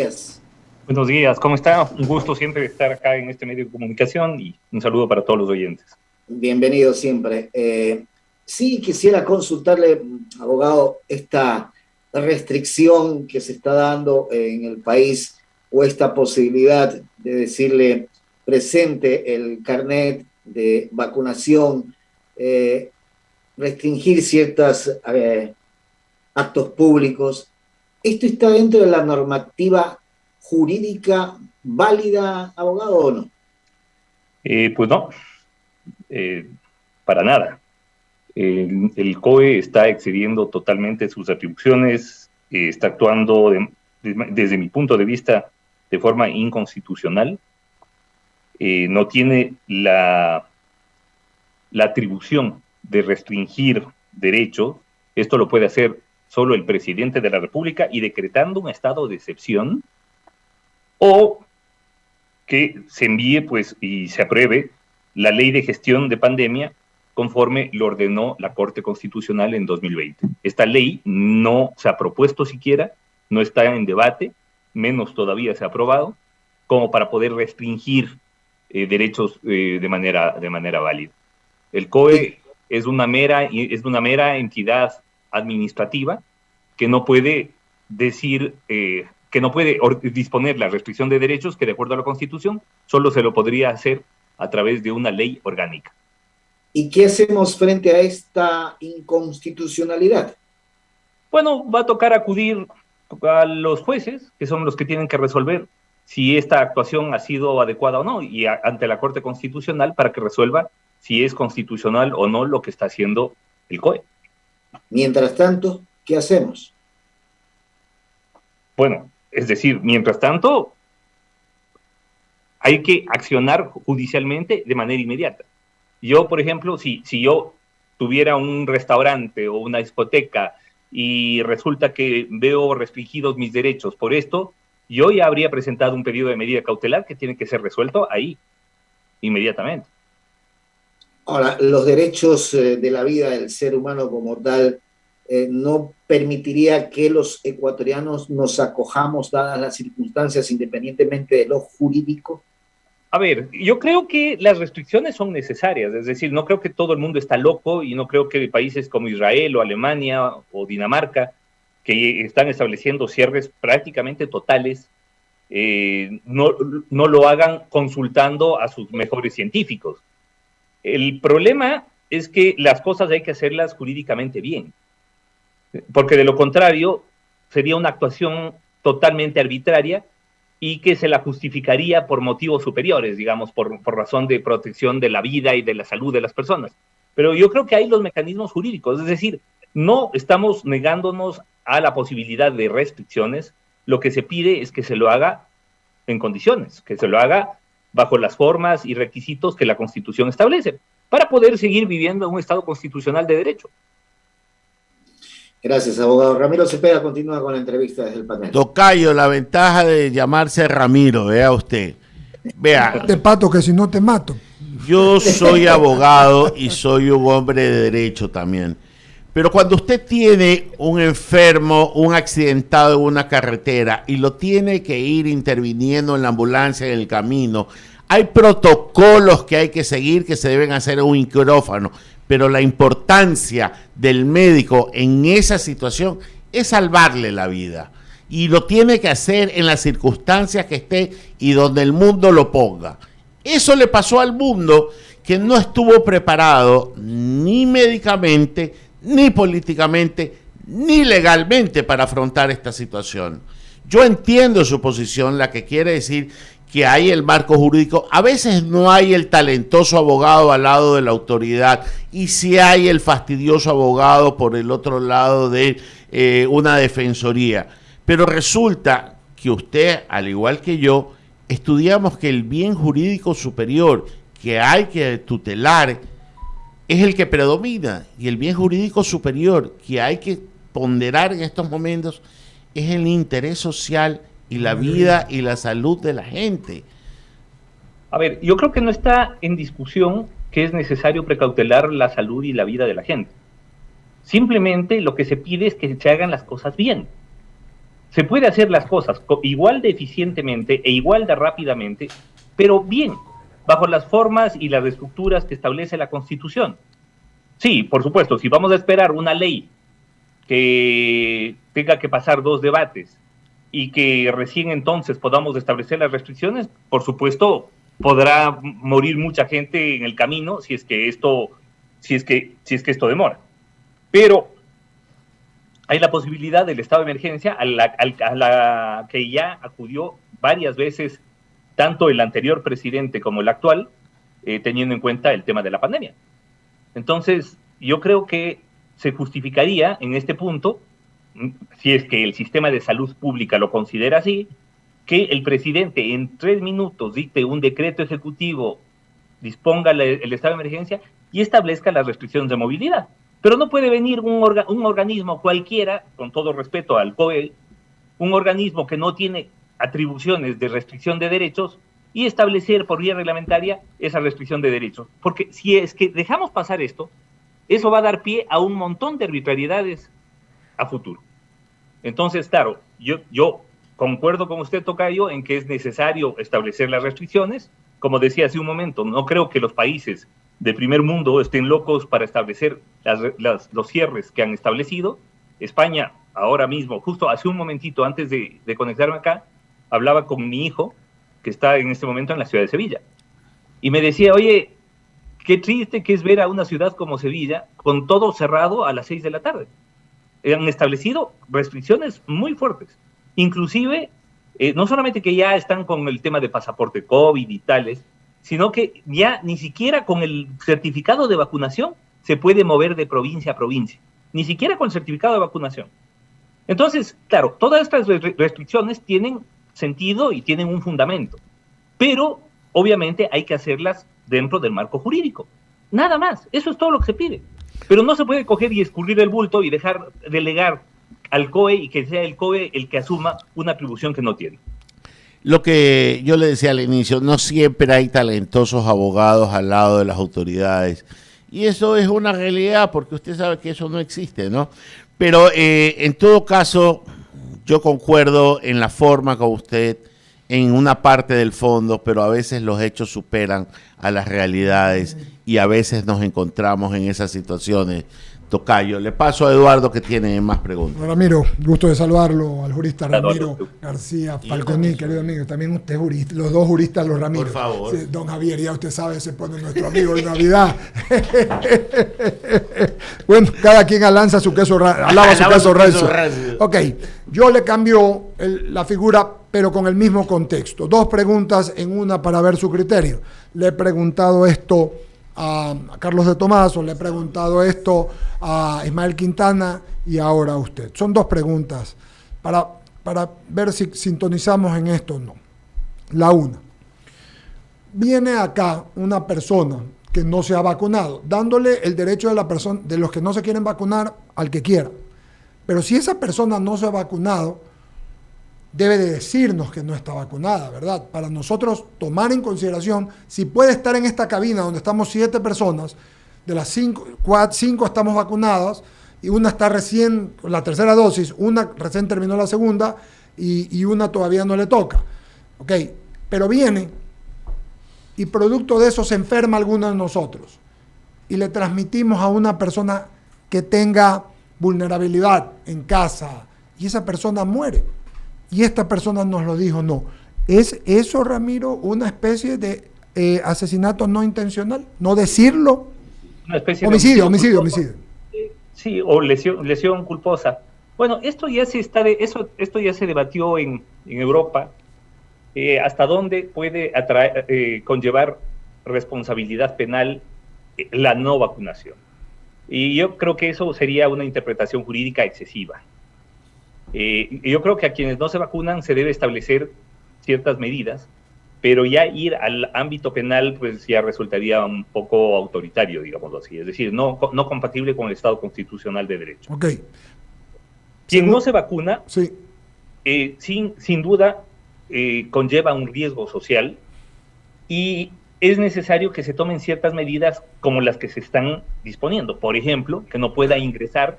días. Buenos días, ¿cómo está? Un gusto siempre estar acá en este medio de comunicación y un saludo para todos los oyentes. Bienvenido siempre. Sí, quisiera consultarle, abogado, esta restricción que se está dando en el país o esta posibilidad de decirle presente el carnet de vacunación, restringir ciertos actos públicos. ¿Esto está dentro de la normativa jurídica válida, abogado, o no? Pues no, eh, para nada. El COE está excediendo totalmente sus atribuciones, está actuando desde mi punto de vista de forma inconstitucional, no tiene la atribución de restringir derechos. Esto lo puede hacer solo el presidente de la República y decretando un estado de excepción, o que se envíe pues y se apruebe la ley de gestión de pandemia conforme lo ordenó la Corte Constitucional en 2020. Esta ley no se ha propuesto siquiera, no está en debate, menos todavía se ha aprobado, como para poder restringir derechos de manera válida. El COE es una mera entidad administrativa que no puede decir, que no puede disponer la restricción de derechos, que de acuerdo a la Constitución solo se lo podría hacer a través de una ley orgánica. ¿Y qué hacemos frente a esta inconstitucionalidad? Bueno, va a tocar acudir a los jueces, que son los que tienen que resolver si esta actuación ha sido adecuada o no, y ante la Corte Constitucional para que resuelva si es constitucional o no lo que está haciendo el COE. Mientras tanto, ¿qué hacemos? Bueno, es decir, mientras tanto, hay que accionar judicialmente de manera inmediata. Yo, por ejemplo, si yo tuviera un restaurante o una discoteca y resulta que veo restringidos mis derechos por esto, yo ya habría presentado un pedido de medida cautelar que tiene que ser resuelto ahí, inmediatamente. Ahora, los derechos de la vida del ser humano como tal no permitiría que los ecuatorianos nos acojamos dadas las circunstancias independientemente de lo jurídico. A ver, yo creo que las restricciones son necesarias, es decir, no creo que todo el mundo está loco y no creo que países como Israel o Alemania o Dinamarca, que están estableciendo cierres prácticamente totales, no lo hagan consultando a sus mejores científicos. El problema es que las cosas hay que hacerlas jurídicamente bien, porque de lo contrario sería una actuación totalmente arbitraria y que se la justificaría por motivos superiores, digamos, por razón de protección de la vida y de la salud de las personas. Pero yo creo que hay los mecanismos jurídicos, es decir, no estamos negándonos a la posibilidad de restricciones, lo que se pide es que se lo haga en condiciones, que se lo haga bajo las formas y requisitos que la Constitución establece, para poder seguir viviendo en un Estado constitucional de derecho. Gracias, abogado. Ramiro Cepeda continúa con la entrevista desde el panel. Tocayo, la ventaja de llamarse Ramiro, vea usted. Vea. Te pato que si no te mato. Yo soy abogado y soy un hombre de derecho también. Pero cuando usted tiene un enfermo, un accidentado en una carretera y lo tiene que ir interviniendo en la ambulancia en el camino, hay protocolos que hay que seguir que se deben hacer en un quirófano. Pero la importancia del médico en esa situación es salvarle la vida. Y lo tiene que hacer en las circunstancias que esté y donde el mundo lo ponga. Eso le pasó al mundo que no estuvo preparado ni médicamente, ni políticamente, ni legalmente para afrontar esta situación. Yo entiendo su posición, la que quiere decir que hay el marco jurídico, a veces no hay el talentoso abogado al lado de la autoridad y sí hay el fastidioso abogado por el otro lado de una defensoría. Pero resulta que usted, al igual que yo, estudiamos que el bien jurídico superior que hay que tutelar es el que predomina y el bien jurídico superior que hay que ponderar en estos momentos es el interés social y la vida y la salud de la gente. A ver, yo creo que no está en discusión que es necesario precautelar la salud y la vida de la gente. Simplemente lo que se pide es que se hagan las cosas bien. se puede hacer las cosas igual de eficientemente e igual de rápidamente, pero bien, bajo las formas y las estructuras que establece la Constitución. Sí, por supuesto, si vamos a esperar una ley que tenga que pasar 2 debates y que recién entonces podamos establecer las restricciones, por supuesto, podrá morir mucha gente en el camino si es que esto demora. Pero hay la posibilidad del estado de emergencia a la que ya acudió varias veces tanto el anterior presidente como el actual, teniendo en cuenta el tema de la pandemia. Entonces, yo creo que se justificaría en este punto, si es que el sistema de salud pública lo considera así, que el presidente en 3 minutos dicte un decreto ejecutivo, disponga el estado de emergencia y establezca las restricciones de movilidad. Pero no puede venir un organismo cualquiera, con todo respeto al COE, un organismo que no tiene atribuciones de restricción de derechos y establecer por vía reglamentaria esa restricción de derechos. Porque si es que dejamos pasar esto, eso va a dar pie a un montón de arbitrariedades a futuro. Entonces, claro, yo concuerdo con usted, tocayo, en que es necesario establecer las restricciones. Como decía hace un momento, no creo que los países de primer mundo estén locos para establecer los cierres que han establecido. España, ahora mismo, justo hace un momentito antes de conectarme acá, hablaba con mi hijo, que está en este momento en la ciudad de Sevilla, y me decía, oye, qué triste que es ver a una ciudad como Sevilla con todo cerrado a las 6 de la tarde. Han establecido restricciones muy fuertes, inclusive no solamente que ya están con el tema de pasaporte COVID y tales, sino que ya ni siquiera con el certificado de vacunación se puede mover de provincia a provincia, ni siquiera con el certificado de vacunación. Entonces, claro, todas estas restricciones tienen sentido y tienen un fundamento, pero obviamente hay que hacerlas dentro del marco jurídico. Nada más, eso es todo lo que se pide. Pero no se puede coger y escurrir el bulto y delegar al COE y que sea el COE el que asuma una atribución que no tiene. Lo que yo le decía al inicio, no siempre hay talentosos abogados al lado de las autoridades. Y eso es una realidad porque usted sabe que eso no existe, ¿no? Pero en todo caso, yo concuerdo en la forma con usted, en una parte del fondo, pero a veces los hechos superan a las realidades y a veces nos encontramos en esas situaciones. Tocayo, le paso a Eduardo que tiene más preguntas. Ramiro, gusto de saludarlo, al jurista Ramiro García Falconi, querido amigo, también usted es jurista, los dos juristas, los Ramiro. Por favor. Sí, don Javier, ya usted sabe, se pone nuestro amigo de Navidad. Bueno, cada quien alaba su queso rancio. Ok, yo le cambio la figura, pero con el mismo contexto. 2 preguntas en una para ver su criterio. Le he preguntado esto a Carlos de Tomaso, le he preguntado esto a Ismael Quintana y ahora a usted. Son 2 preguntas para ver si sintonizamos en esto o no. La una, viene acá una persona que no se ha vacunado, dándole el derecho de los que no se quieren vacunar al que quiera. Pero si esa persona no se ha vacunado, debe de decirnos que no está vacunada, ¿verdad? Para nosotros tomar en consideración si puede estar en esta cabina donde estamos 7 personas, de las 5 estamos vacunadas y una está recién con la 3ª dosis, una recién terminó la 2ª y una todavía no le toca. Ok, pero viene y producto de eso se enferma alguno de nosotros y le transmitimos a una persona que tenga vulnerabilidad en casa y esa persona muere. Y esta persona nos lo dijo, no. ¿Es eso, Ramiro, una especie de asesinato no intencional? ¿No decirlo? Una especie homicidio. Sí, o lesión culposa. Bueno, esto ya se debatió en Europa. ¿Hasta dónde puede conllevar responsabilidad penal la no vacunación? Y yo creo que eso sería una interpretación jurídica excesiva. Yo creo que a quienes no se vacunan se debe establecer ciertas medidas, pero ya ir al ámbito penal pues ya resultaría un poco autoritario, digámoslo así, es decir, no compatible con el Estado constitucional de derecho. Okay. Quien no se vacuna, sí. sin duda, conlleva un riesgo social y es necesario que se tomen ciertas medidas como las que se están disponiendo. Por ejemplo, que no pueda ingresar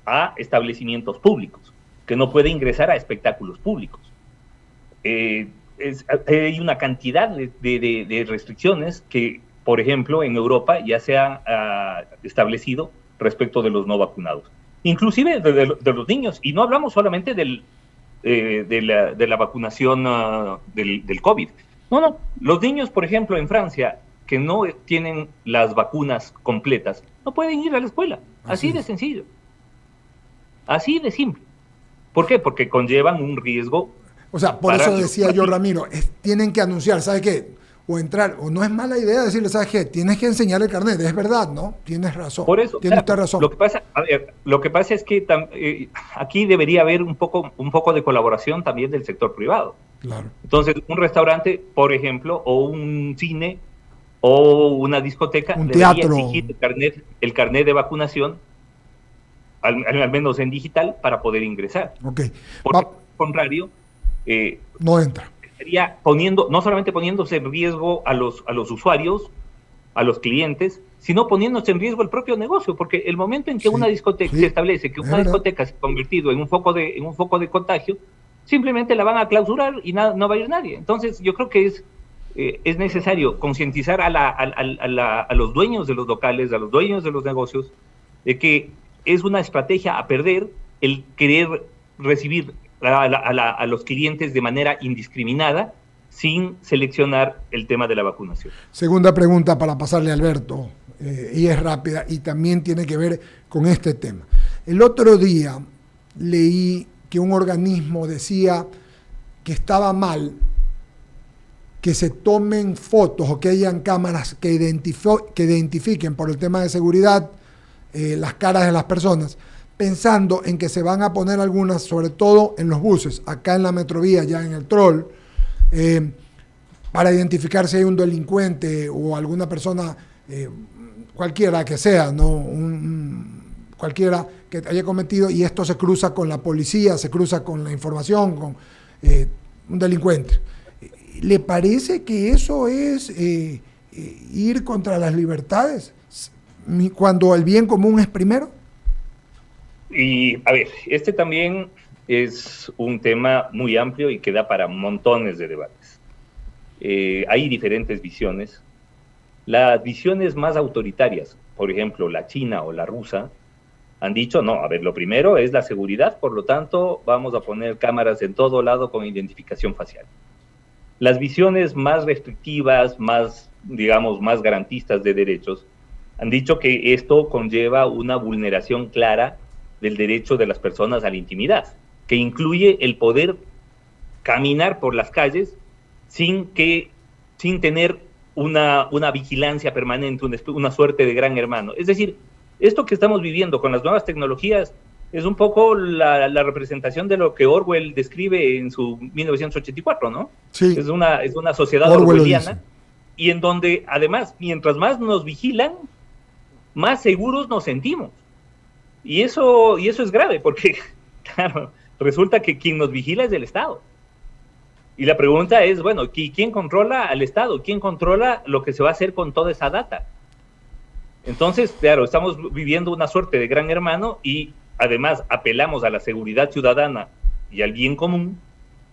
a establecimientos públicos. que no puede ingresar a espectáculos públicos. Hay una cantidad de restricciones que, por ejemplo, en Europa ya se han establecido respecto de los no vacunados, inclusive de los niños, y no hablamos solamente de la vacunación del COVID. No, los niños, por ejemplo, en Francia, que no tienen las vacunas completas, no pueden ir a la escuela, así de sencillo, así de simple. ¿Por qué? Porque conllevan un riesgo. O sea, por eso decía yo, Ramiro, tienen que anunciar, ¿sabes qué? O entrar, o no es mala idea decirle, ¿sabes qué? Tienes que enseñar el carnet, es verdad, ¿no? Tienes razón. Por eso, tiene usted razón. Lo que pasa es que aquí debería haber un poco de colaboración también del sector privado. Claro. Entonces, un restaurante, por ejemplo, o un cine, o una discoteca, un debería teatro, exigir el carnet de vacunación, al menos en digital, para poder ingresar. Okay. Porque, al contrario, no entra. Estaría no solamente poniéndose en riesgo a los usuarios, a los clientes, sino poniéndose en riesgo el propio negocio, porque el momento en que una discoteca se establece que una discoteca se ha convertido en un foco de contagio, simplemente la van a clausurar y no va a ir nadie. Entonces, yo creo que es necesario concientizar a los dueños de los locales, a los dueños de los negocios, de que es una estrategia a perder el querer recibir a los clientes de manera indiscriminada, sin seleccionar el tema de la vacunación. Segunda pregunta para pasarle a Alberto, y es rápida, y también tiene que ver con este tema. El otro día leí que un organismo decía que estaba mal que se tomen fotos o que hayan cámaras que identifiquen por el tema de seguridad las caras de las personas, pensando en que se van a poner algunas, sobre todo en los buses, acá en la Metrovía, ya en el Troll, para identificar si hay un delincuente o alguna persona, cualquiera que sea, ¿no? Cualquiera que haya cometido, y esto se cruza con la policía, se cruza con la información, con un delincuente. ¿Le parece que eso es ir contra las libertades cuando el bien común es primero? Y a ver, este también es un tema muy amplio y que da para montones de debates. Hay diferentes visiones. Las visiones más autoritarias, por ejemplo, la china o la rusa, han dicho, no, a ver, lo primero es la seguridad, por lo tanto, vamos a poner cámaras en todo lado con identificación facial. Las visiones más restrictivas, más garantistas de derechos, han dicho que esto conlleva una vulneración clara del derecho de las personas a la intimidad, que incluye el poder caminar por las calles sin tener una vigilancia permanente, una suerte de gran hermano. Es decir, esto que estamos viviendo con las nuevas tecnologías es un poco la representación de lo que Orwell describe en su 1984, ¿no? Sí. Es una sociedad orwelliana, y en donde, además, mientras más nos vigilan, más seguros nos sentimos. Y eso es grave, porque, claro, resulta que quien nos vigila es el Estado. Y la pregunta es, bueno, ¿quién controla al Estado? ¿Quién controla lo que se va a hacer con toda esa data? Entonces, claro, estamos viviendo una suerte de gran hermano y además apelamos a la seguridad ciudadana y al bien común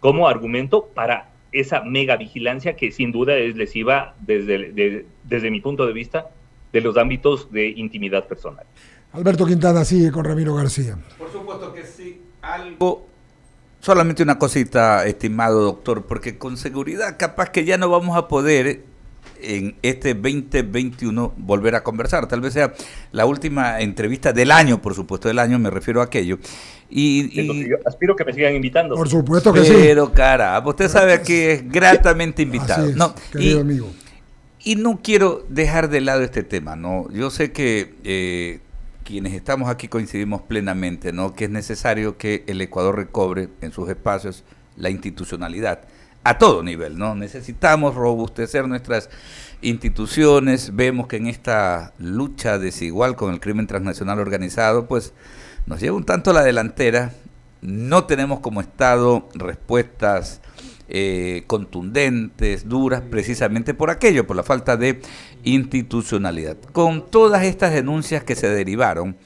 como argumento para esa mega vigilancia que sin duda es lesiva desde mi punto de vista de los ámbitos de intimidad personal. Alberto Quintana sigue con Ramiro García. Por supuesto que sí. Solamente una cosita, estimado doctor, porque con seguridad capaz que ya no vamos a poder en este 2021 volver a conversar. Tal vez sea la última entrevista del año, por supuesto, del año, me refiero a aquello. Entonces, yo aspiro que me sigan invitando. Por supuesto que sí. Pero caramba, usted sabe que es gratamente invitado. Así es, querido amigo. Y no quiero dejar de lado este tema, ¿no? Yo sé que quienes estamos aquí coincidimos plenamente, ¿no? Que es necesario que el Ecuador recobre en sus espacios la institucionalidad a todo nivel, ¿no? Necesitamos robustecer nuestras instituciones. Vemos que en esta lucha desigual con el crimen transnacional organizado, pues nos lleva un tanto a la delantera. No tenemos como Estado respuestas contundentes, duras, precisamente por aquello, por la falta de institucionalidad. Con todas estas denuncias que se derivaron,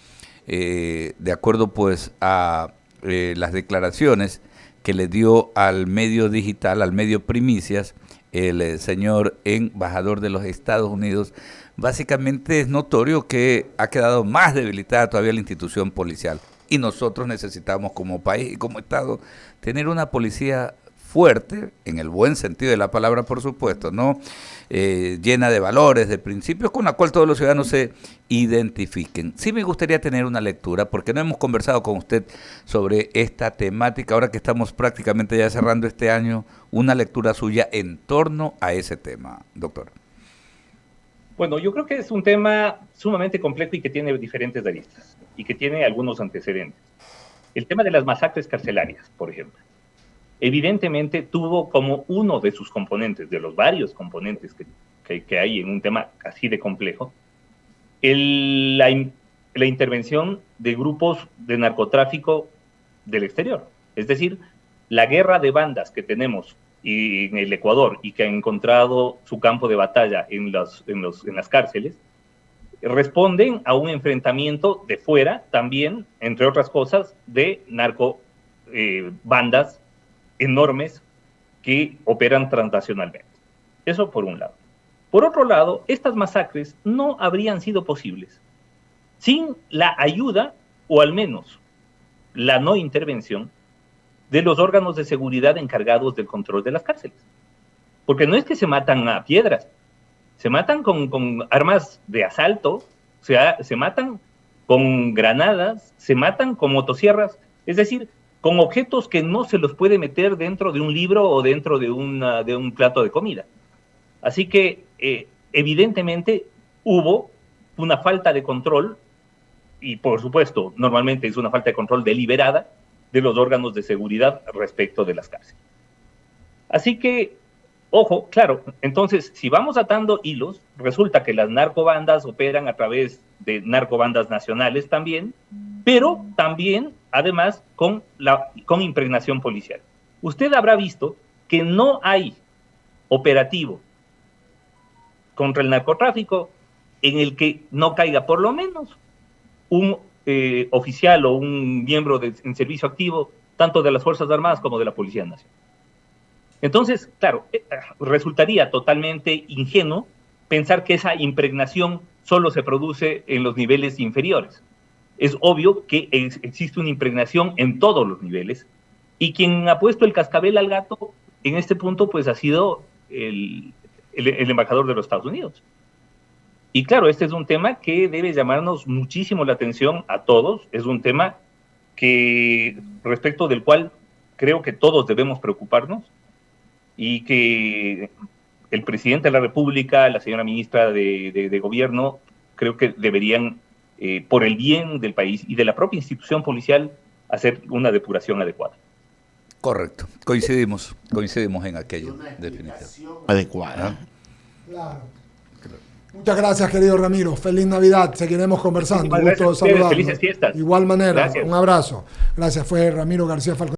de acuerdo pues a las declaraciones que le dio al medio digital, al medio Primicias, el señor embajador de los Estados Unidos. Básicamente es notorio que ha quedado más debilitada todavía la institución policial. Y nosotros necesitamos como país y como Estado tener una policía fuerte, en el buen sentido de la palabra, por supuesto, ¿no? Llena de valores, de principios, con la cual todos los ciudadanos se identifiquen. Sí me gustaría tener una lectura, porque no hemos conversado con usted sobre esta temática, ahora que estamos prácticamente ya cerrando este año, una lectura suya en torno a ese tema, doctor. Bueno, yo creo que es un tema sumamente complejo y que tiene diferentes aristas y que tiene algunos antecedentes. El tema de las masacres carcelarias, por ejemplo, evidentemente tuvo como uno de sus componentes, de los varios componentes que hay en un tema así de complejo, la intervención de grupos de narcotráfico del exterior. Es decir, la guerra de bandas que tenemos en el Ecuador y que ha encontrado su campo de batalla en las cárceles, responden a un enfrentamiento de fuera también, entre otras cosas, de bandas enormes que operan transnacionalmente. Eso por un lado. Por otro lado, estas masacres no habrían sido posibles sin la ayuda, o al menos la no intervención, de los órganos de seguridad encargados del control de las cárceles. Porque no es que se matan a piedras, se matan con armas de asalto, se matan con granadas, se matan con motosierras, es decir, con objetos que no se los puede meter dentro de un libro o dentro de un plato de comida. Así que, evidentemente, hubo una falta de control, y por supuesto, normalmente es una falta de control deliberada, de los órganos de seguridad respecto de las cárceles. Así que, ojo, claro, entonces, si vamos atando hilos, resulta que las narcobandas operan a través de narcobandas nacionales también, pero también, además, con impregnación policial. Usted habrá visto que no hay operativo contra el narcotráfico en el que no caiga por lo menos un oficial o un miembro en servicio activo, tanto de las Fuerzas Armadas como de la Policía Nacional. Entonces, claro, resultaría totalmente ingenuo pensar que esa impregnación solo se produce en los niveles inferiores. Es obvio que existe una impregnación en todos los niveles, y quien ha puesto el cascabel al gato en este punto pues ha sido el embajador de los Estados Unidos. Y claro, este es un tema que debe llamarnos muchísimo la atención a todos, es un tema respecto del cual creo que todos debemos preocuparnos, y que el presidente de la República, la señora ministra de Gobierno, creo que deberían, por el bien del país y de la propia institución policial, hacer una depuración adecuada. Correcto, coincidimos en aquello, definitivamente. Adecuada. Claro. Muchas gracias, querido Ramiro. Feliz Navidad. Seguiremos conversando. Un gusto saludarlo. Felices fiestas. Igual manera. Gracias. Un abrazo. Gracias. Fue Ramiro García Falcón.